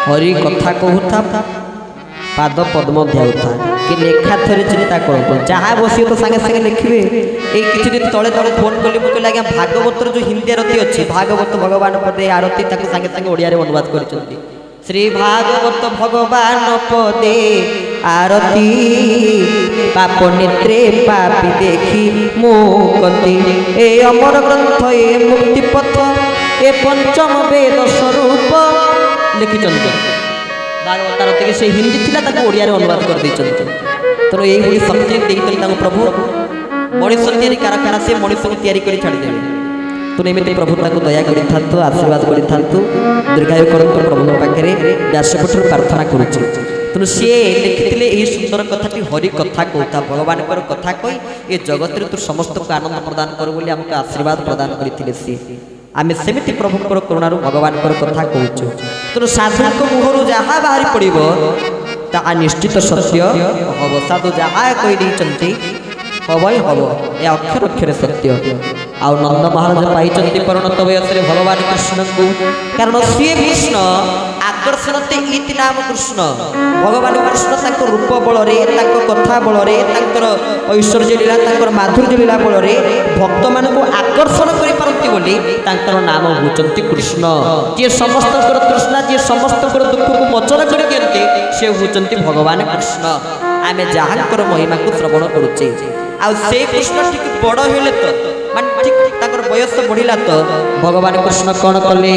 हरि कथा कहूथा पाद पद्म ध्याउथा कि लेखा थरी चिंता करो जहाँ बसिए तो सागे सागे लिखे किसी दिन तले तक फोन कली मुझे आज्ञा भागवतर जो हिंदी आरती अच्छी भागवत भगवान पदे आरती सागे सागे ओडिया अनुवाद कर श्री भागवत भगवान पदे आरती पाप नेत्रे पापी देखी मुक्ति ए अमर ग्रंथ ए मुक्ति पथ ए पंचम वेद स्वरूप लिखिं भागवत आरती के से हिंदी थी ओडिया अनुवाद कर तेणु यही शक्ति देते प्रभु मनीष तैयारी कारखाना से मनीष को तैयारी कर छाड़देवे तेणु एमती प्रभु दया कर आशीर्वाद कर दीर्घायु करते प्रभु पाखे व्यासपीठ प्रार्थना करुचे तेणु सी लिखिले यही सुंदर कथाटी हरि कथा कहता भगवान कथा कही ये जगत तू समस्त को आनंद प्रदान कर आमको आशीर्वाद प्रदान करते सी आम सेमती प्रभु करुणार भगवान कथा कहूँ तेणु साधु मुहर जहाँ बाहरी पड़ो ता निश्चित सत्य हम साधु जहाँ कहीदे हम ही हम ये अक्षर अक्षर सत्य आउ नंद महाराज पाई परिणत वयस भगवान कृष्ण को कारण सी कृष्ण आकर्षण इति नाम कृष्ण भगवान कृष्ण रूप बल कथा बल ऐश्वर्य लीला माधुर्य लीला बल भक्त मान आकर्षण कर नाम होती कृष्ण जी समस्त तृष्णा जी समस्त दुख को मोचन कर दिखते सी होती भगवान कृष्ण आम जहाँ महिमा को श्रवण करुचे से कृष्ण ठीक बड़ हेले तो माने ठीक बयस बढ़ला तो भगवान कृष्ण कौन कले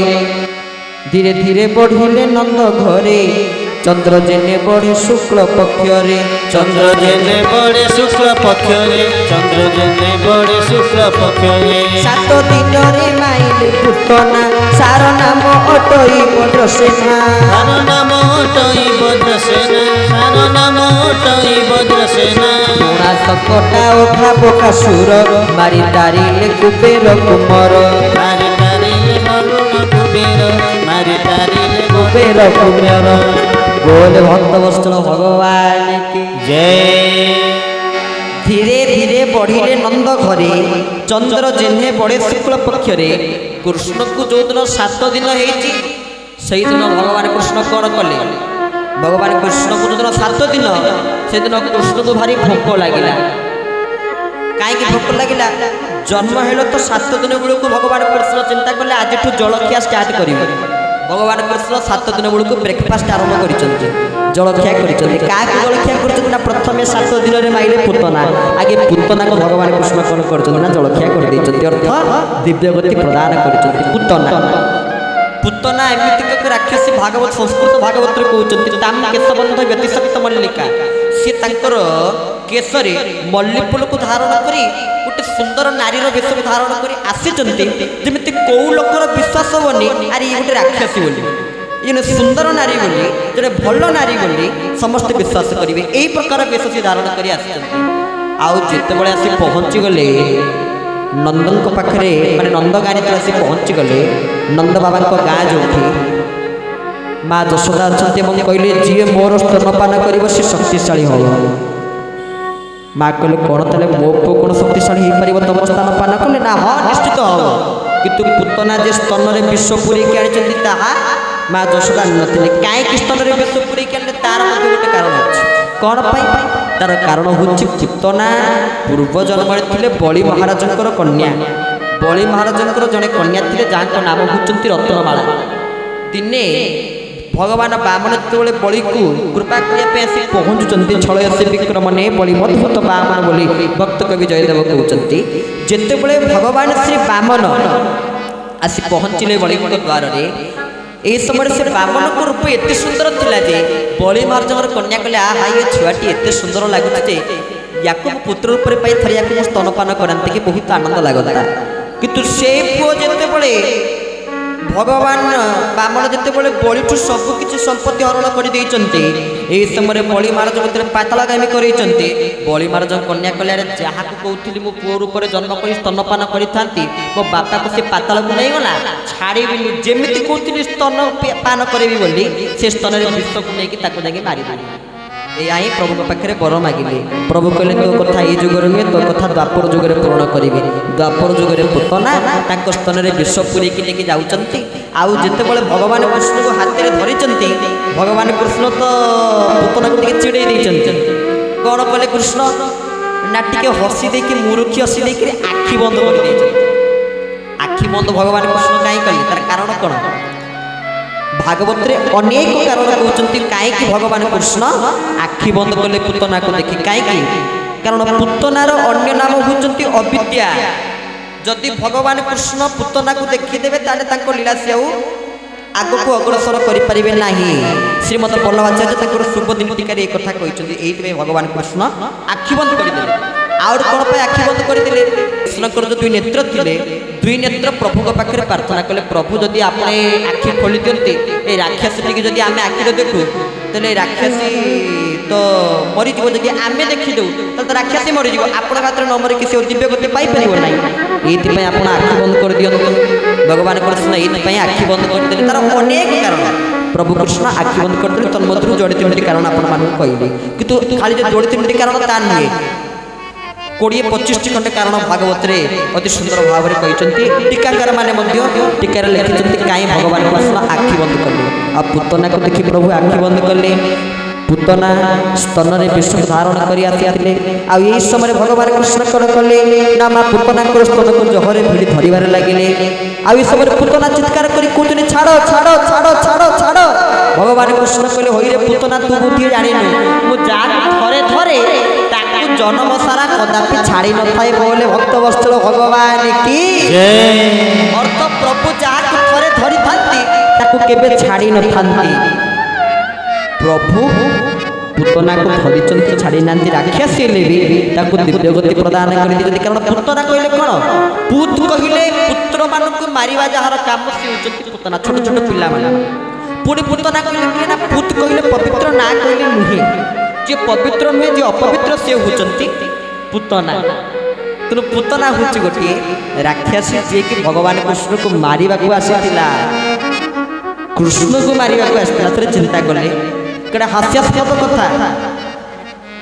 धीरे धीरे बढ़िले नंद घरे चंद्र जेने बढ़े शुक्ल पक्षरे चंद्र जेने बढ़े शुक्ल पक्षरे चंद्र जेने बढ़े शुक्ल पक्षरे 7 दिन रे माइले पुतना सार नाम अटई वज्रसेना सार नाम अटई वज्रसेना सार नाम अटई वज्रसेना पुणा सकटा ओठा बोका सुर मारी तारिले कुबेर कुमार मारी तारिले वरुण कुबेर मारी तारिले कुबेर कुमार बोल भक्त वत्सल भगवान की जय। धीरे धीरे बढ़िले नंद घरे चंद्र जेने बड़े शुक्ल पक्षरे कृष्ण को जो दिन 7 दिन होती से दिन भगवान कृष्ण कौन कले भगवान कृष्ण को जो दिन 7 दिन से दिन कृष्ण को भारी भोक लगिला कहीं भोक लगिला जन्म हेलो तो 7 दिन बेलू भगवान कृष्ण चिंता कले आज जलखिया स्टार्ट कर भगवान कृष्ण 7 दिन बेलू ब्रेकफास्ट आरंभ कर जलखिया जलखिया कर प्रथम 7 दिन में माइले पूतना आगे पूतना को भगवान कृष्ण कौन कर जलखिया कर अर्थ दिव्यगति प्रदान कर पूतना पूतना एमती राक्षसी भागवत संस्कृत भागवत कहते ताम केशबंध व्यतिशक्त मल्लिका सी केशरे मल्लीफुल को धारण कर गोटे सुंदर नारीर वेश धारण कर आसी कौ लोकर विश्वास हेनी आरे ये गोटे राक्षसी बोली ये सुंदर नारी बोली जो भल नारी बोली समस्त विश्वास करेंगे यही प्रकार वेश से धारण कर आते आसी पहुँची गले नंदन पाखे माने नंद गाँ आसी पहुँची गले नंद बाबा गाँ जो माँ यशोदा अच्छा कहले जी मोर स्तनपान कर शक्तिशाली हो माँ कहले कौन तेल मो पु कौन शक्तिशाली हो पार तुम स्तनपान कले ना हाँ निश्चित हम कि पूतना जे स्तन में विष पूरेक आनी माँ यशोदा नी कहीं स्तन में विष पूरेक आने तार गोटे कारण अच्छे कौन तार कारण हूँ पूतना पूर्व जन्म थे बलि महाराज कन्या बलि महाराज जड़े कन्या थे जहाँ नाम होती रत्नमाला दिने भगवान बामन जो बलि को कृपा करने पहुँचुं छलय से विक्रम ने बलि मधुभूत बामन बोली भक्त कवि जयदेव कहते जितेबले भगवान श्री बामन आसी पहुँचले बलि द्वार यही समय से बामन को रूप एत सुंदर थिला जे बलि महाराज कन्या कहले आ ये छुआटी एत सुंदर लगुचे या पुत्र रूप में पाई थरी या स्तनपान कराते कि बहुत आनंद लगता किंतु से पुओ जितेबले भगवान बामन जितेबले बलिठू सबकि संपत्ति हरण कर समय बलि महाराज मध्य पातालगामी कर बलि महाराज कन्या कल्याण जहाँ कहती मो पुओ रूप में जन्म कर स्तनपान करी मो बापा को से पाताल को नहीं गला छाड़ी जमी कहती स्तन पान करी बोली से स्तन विष को लेकिन मारिदेली या ही प्रभु पाखे बर मागिले प्रभु कहले तो कथा ये जुगर नुहे तो कथा द्वापर जुगर पूर्ण करेंगे द्वापर जुगर पूतना स्तन में विष पूरेक लेकिन जाऊँच आउ जिते भगवान कृष्ण को हाथ में धरी भगवान कृष्ण तो पुतना को चिड़े कौन कले कृष्ण ना टे हसी दे मुरुखी हसी दे आखि बंद कर आखि बंद भगवान कृष्ण कहीं कले तार कारण कौन भागवत रे अनेक कारण कहते कहीं भगवान कृष्ण आखि बंद कले पुतना को देखी कहीं कारण पुतनार अन्य नाम होती अविद्या जदि भगवान कृष्ण पुतना को देखीदेवे ताले लीला से आग को अग्रसर करें ना श्रीमद वल्लभाचार्य शुभदिन टीकार एक कथा कहते भगवान कृष्ण आखि बंद करदे आउर कौन पे आखि बंद करदे कृष्णकर जो दुई नेत्र थे दुई नेत्र प्रभु पाखे प्रार्थना कले प्रभु जदि आपने आखि खोली दिखते ये राक्षसी टी जदि आम आखिर देखू तेल राक्षसी तो मरीज जदि आम देखीदे तो राक्षसी मरीज आपण मात्र न मरी किसी दिव्य गति पाइपर ना ये आप आखि बंद कर दिंतु भगवान कृष्ण ये आखि बंद करदे तार अनेक कारण प्रभु कृष्ण आखि बंद करदे तन्मध्य जोड़ी 3टी कारण आपण कहली किंतु खाली जो जोड़ी 3टी कारण ता नुहे 20-25 खंड कारण भागवत रे अति सुंदर भाव में कहते टीकाकार मैंने टीकार लिखिं कहीं भगवान कृष्ण आखि बंद कले आ पुतना को देखी प्रभु आखि बंद कले पुतना स्तन में विष धारण कर समय भगवान कृष्ण कौन कले ना माँ पुतना स्तन को जहरे भिड़ी धरबार लगे आई समय पुतना चित्कार कर कहते छाड़ छाड़ छाड़ छाड़ छाड़ भगवान कृष्ण कहले होई रे पुतना तू बुद्धि जानिनु मु जा थरे थरे ताकू जन्म सारा कदापि छाड़ी न थाए बोले भक्त वत्सल भगवान की जय अर्थ प्रभु जा थरे धरी थांती ताकू केबे छाड़ी न थांती प्रभु पुतना को धरी छाड़ी ना राक्षसी भी दिव्य गति प्रदान कर कारण पुतना कहले कौन पुत कहले पुत्र मान को मारिबा जार काम से पुतना छोट छोट पिला पुणी पुतना कहले ना पुत कहले पवित्र ना कहले नुहे जे पवित्र नुहे जे अपवित्र से होचंती पुतना तेणु पुतना हूँ गोटे राक्षसी जी कि भगवान कृष्ण को मारिबा को आसीथिला कृष्ण को मारिबा को आसीथिला चिंता कले कड़ा हास्यास्पद कथा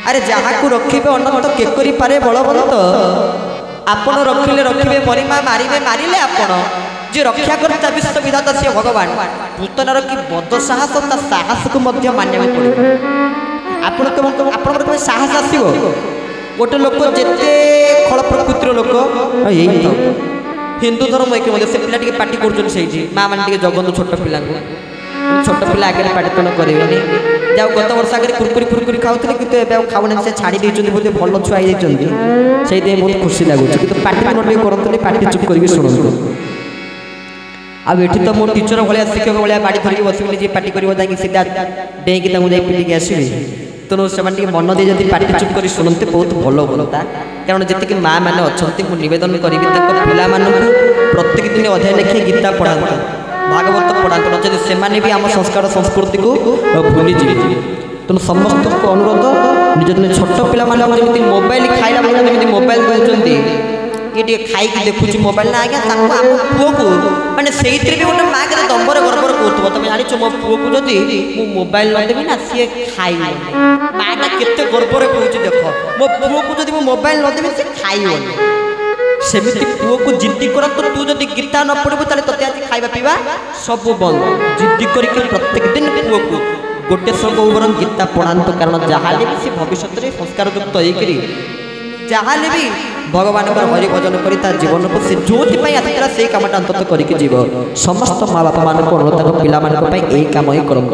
अरे जहाँ को रखिबे अनंत के करि पारे बलवंत आपण रखिले रखिबे मरिमा मारिबे मारिले आपण जे रक्षा करता विश्व विधाता से भगवान पुतनार कि बद साहस ता साहस को मध्य मानिया पड़े आपण साहस आसो गोटे लोक जिते खल प्रकृतिर लोक यही हिंदू धर्म एक से पिला पार्टी कर माँ मैंने जगन छोट पिला छोट पिला आगे पाटितन करेंगे जाओ गत वर्ष आगे कुरकुरी फुरकुरी खाऊे कि खाऊना से छाड़ी बोलते भल छुआ से बहुत खुशी लगुच कि पाटितन टे करते पार्टी चुप करके शुणु आठ तो मो टीचर भाया शिक्षक भाया बाड़ी धरिक बस जी पार्टी कर सीधा डेईकी पिटिकी आसबि तेणु से मन दे जब पार्टी चुप कर शुणते बहुत भल बोलता कारण जी माँ मैंने अच्छा मुझे करी पिला प्रत्येक दिन अध्याय लेखे गीता पढ़ाते भागवत पढ़ाते नचेत से भी आम संस्कार संस्कृति को भूली जी तेणु समस्त को अनुरोध निज निज छोट पिला मोबाइल खाइला मोबाइल कहते ये खाई देखुची मोबाइल ना आज्ञा आम पुओ को मैंने से भी गोटे माँ के दम्बर गर्वर कहूब तुम जान मो पुओ को जदि मु मोबाइल न देवी ना सी खाई माँटा केते गर्वर कहूँ देख मो पुओ को जब मोबाइल न देवी सी खाई सेमती पुओ को जिद्दी कर तो तू जब गीता न पढ़ू ताले तते आज खाଇବା पीवा सब बंद जिद्दी करके प्रत्येक दिन पुओ को गोटे सब बरं गीता पढ़ात कारण जहाँ भी सी भविष्य में संस्कार युक्त होकर जहाँ भी भगवान हरि भजन कर जीवन को से जो आसला से कमटा अंतत करके जीव समस्त माँ बापा मान अनुरोध पिला यही कम ही करूँ।